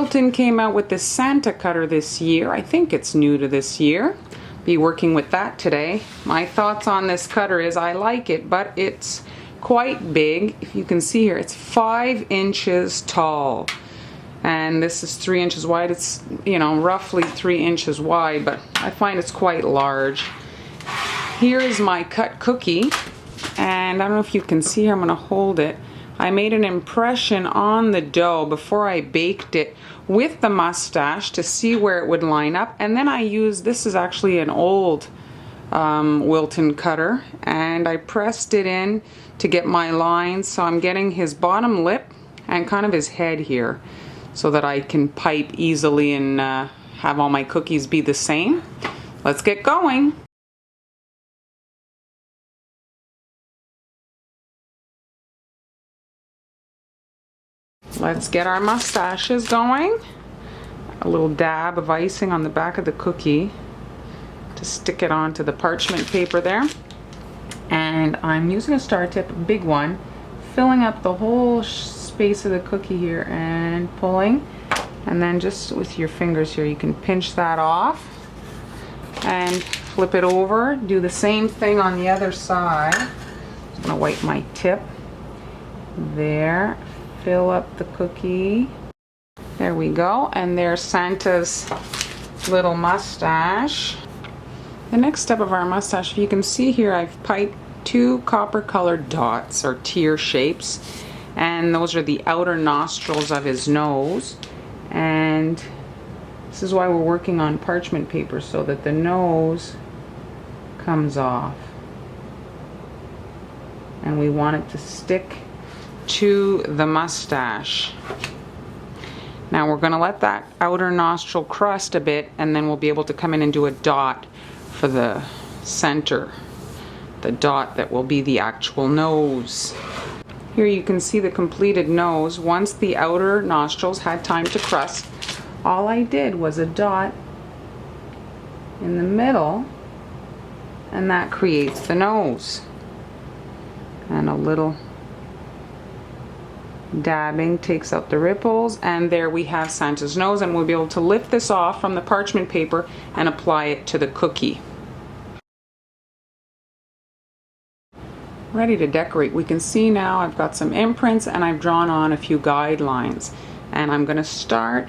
Wilton came out with this Santa cutter this year. I think it's new to this year. Be working with that today. My thoughts on this cutter is I like it, but it's quite big. If you can see here, it's 5 inches tall. And this is 3 inches wide. It's, you know, roughly 3 inches wide, but I find it's quite large. Here is my cut cookie, and I don't know if you can see here, I'm going to hold it. I made an impression on the dough before I baked it with the mustache to see where it would line up, and then I used, this is actually an old Wilton cutter, and I pressed it in to get my lines, so I'm getting his bottom lip and kind of his head here so that I can pipe easily and have all my cookies be the same. Let's get going. Let's get our mustaches going. A little dab of icing on the back of the cookie to stick it onto the parchment paper there. And I'm using a star tip, a big one, filling up the whole space of the cookie here and pulling. And then just with your fingers here, you can pinch that off and flip it over. Do the same thing on the other side. I'm gonna wipe my tip there. Fill up the cookie. There we go, and there's Santa's little mustache. The next step of our mustache, if you can see here, I've piped 2 copper colored dots or tear shapes, and those are the outer nostrils of his nose. And this is why we're working on parchment paper, so that the nose comes off, and we want it to stick to the mustache. Now we're going to let that outer nostril crust a bit, and then we'll be able to come in and do a dot for the center, the dot that will be the actual nose. Here you can see the completed nose. Once the outer nostrils had time to crust, all I did was a dot in the middle, and that creates the nose. And a little dabbing takes out the ripples, and there we have Santa's nose, and we'll be able to lift this off from the parchment paper and apply it to the cookie. Ready to decorate. We can see now I've got some imprints and I've drawn on a few guidelines, and I'm going to start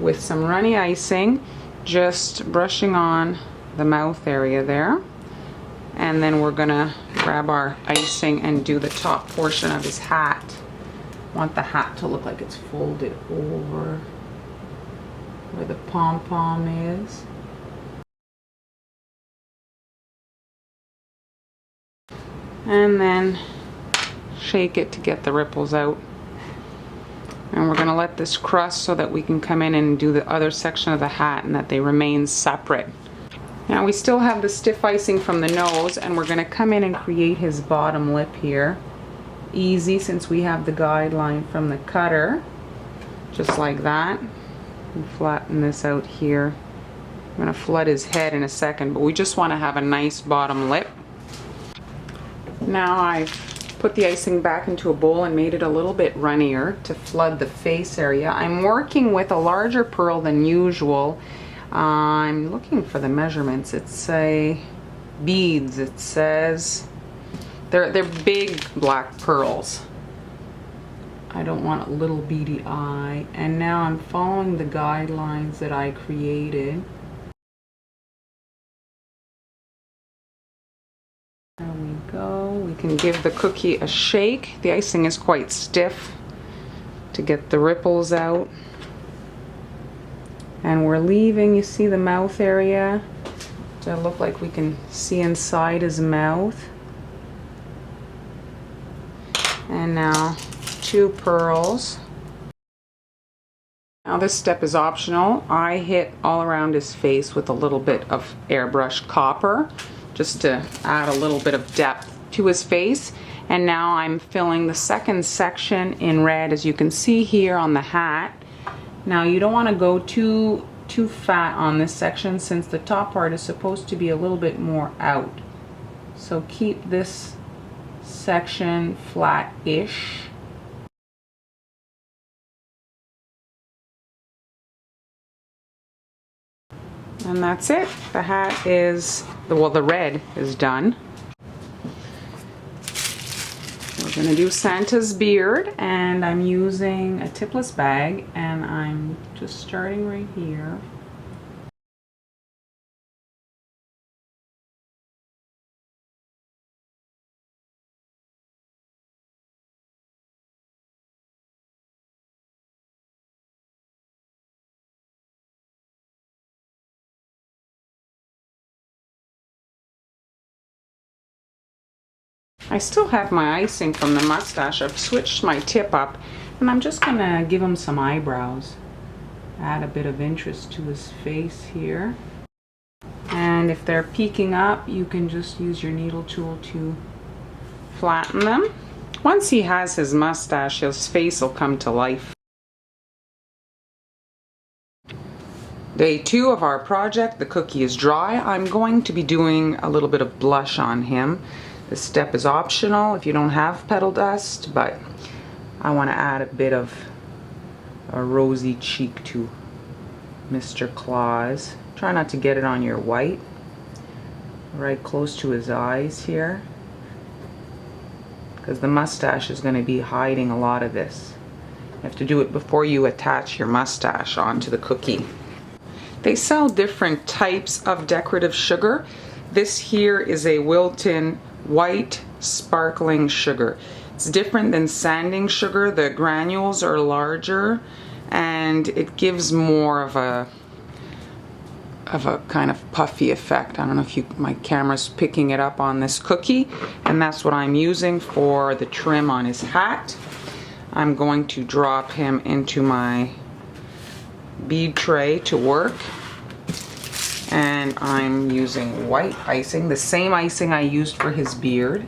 with some runny icing, just brushing on the mouth area there, and then we're going to grab our icing and do the top portion of his hat. Want the hat to look like it's folded over where the pom-pom is. And then shake it to get the ripples out. And we're going to let this crust so that we can come in and do the other section of the hat and that they remain separate. Now we still have the stiff icing from the nose, and we're going to come in and create his bottom lip here. Easy, since we have the guideline from the cutter, just like that. And flatten this out here. I'm going to flood his head in a second, but we just want to have a nice bottom lip. Now I've put the icing back into a bowl and made it a little bit runnier to flood the face area. I'm working with a larger pearl than usual. I'm looking for the measurements. It's beads. It says they're big black pearls. I don't want a little beady eye. And now I'm following the guidelines that I created. There we go. We can give the cookie a shake. The icing is quite stiff to get the ripples out. And we're leaving, you see the mouth area to look like we can see inside his mouth. And now 2 pearls. Now this step is optional. I hit all around his face with a little bit of airbrush copper just to add a little bit of depth to his face. And now I'm filling the second section in red, as you can see here on the hat. Now you don't want to go too fat on this section, since the top part is supposed to be a little bit more out. So keep this section flat-ish. And that's it. The hat is, well, the red is done. We're gonna do Santa's beard, and I'm using a tipless bag, and I'm just starting right here. I still have my icing from the mustache. I've switched my tip up, and I'm just gonna give him some eyebrows. Add a bit of interest to his face here. And if they're peeking up, you can just use your needle tool to flatten them. Once he has his mustache, his face will come to life. Day 2 of our project, the cookie is dry. I'm going to be doing a little bit of blush on him. This step is optional if you don't have petal dust, but I want to add a bit of a rosy cheek to Mr. Claus. Try not to get it on your white. Right close to his eyes here, because the mustache is going to be hiding a lot of this. You have to do it before you attach your mustache onto the cookie. They sell different types of decorative sugar. This here is a Wilton white sparkling sugar. It's different than sanding sugar. The granules are larger and it gives more of a kind of puffy effect. I don't know if my camera's picking it up on this cookie, and that's what I'm using for the trim on his hat. I'm going to drop him into my bead tray to work, and I'm using white icing, the same icing I used for his beard,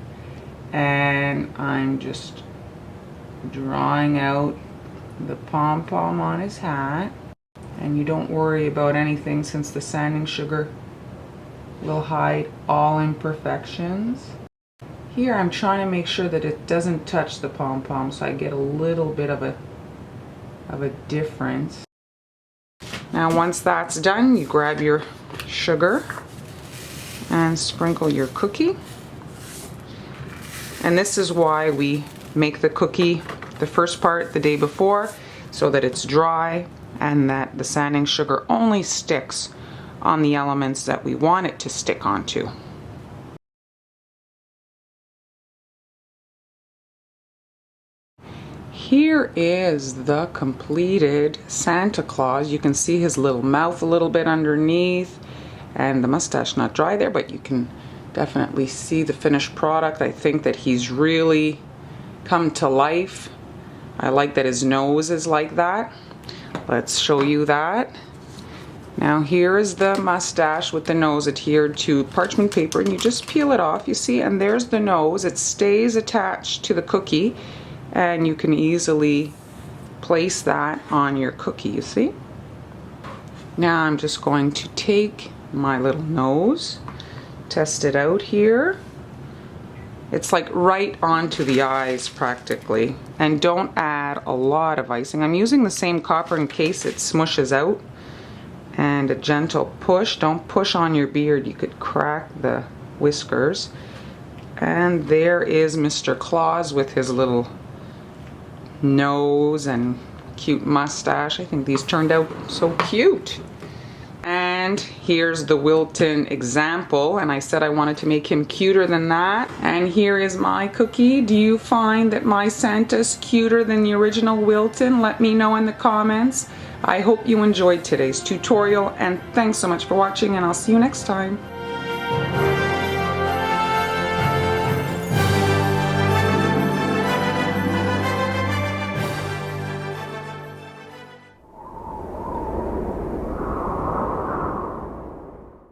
and I'm just drawing out the pom-pom on his hat. And you don't worry about anything, since the sanding sugar will hide all imperfections. Here I'm trying to make sure that it doesn't touch the pom-pom, so I get a little bit of a difference. Now once that's done, you grab your sugar and sprinkle your cookie. And this is why we make the cookie, the first part, the day before, so that it's dry and that the sanding sugar only sticks on the elements that we want it to stick onto. Here is the completed Santa Claus. You can see his little mouth a little bit underneath, and the mustache not dry there, but you can definitely see the finished product. I think that he's really come to life. I like that his nose is like that. Let's show you that. Now here is the mustache with the nose adhered to parchment paper, and you just peel it off, you see, and there's the nose. It stays attached to the cookie, and you can easily place that on your cookie, you see. Now I'm just going to take my little nose, test it out here. It's like right onto the eyes practically, and don't add a lot of icing. I'm using the same copper in case it smushes out, and a gentle push. Don't push on your beard, you could crack the whiskers. And there is Mr. Claus with his little nose and cute mustache. I think these turned out so cute. And here's the Wilton example, and I said I wanted to make him cuter than that. And here is my cookie. Do you find that my Santa's cuter than the original Wilton? Let me know in the comments. I hope you enjoyed today's tutorial, and thanks so much for watching, and I'll see you next time.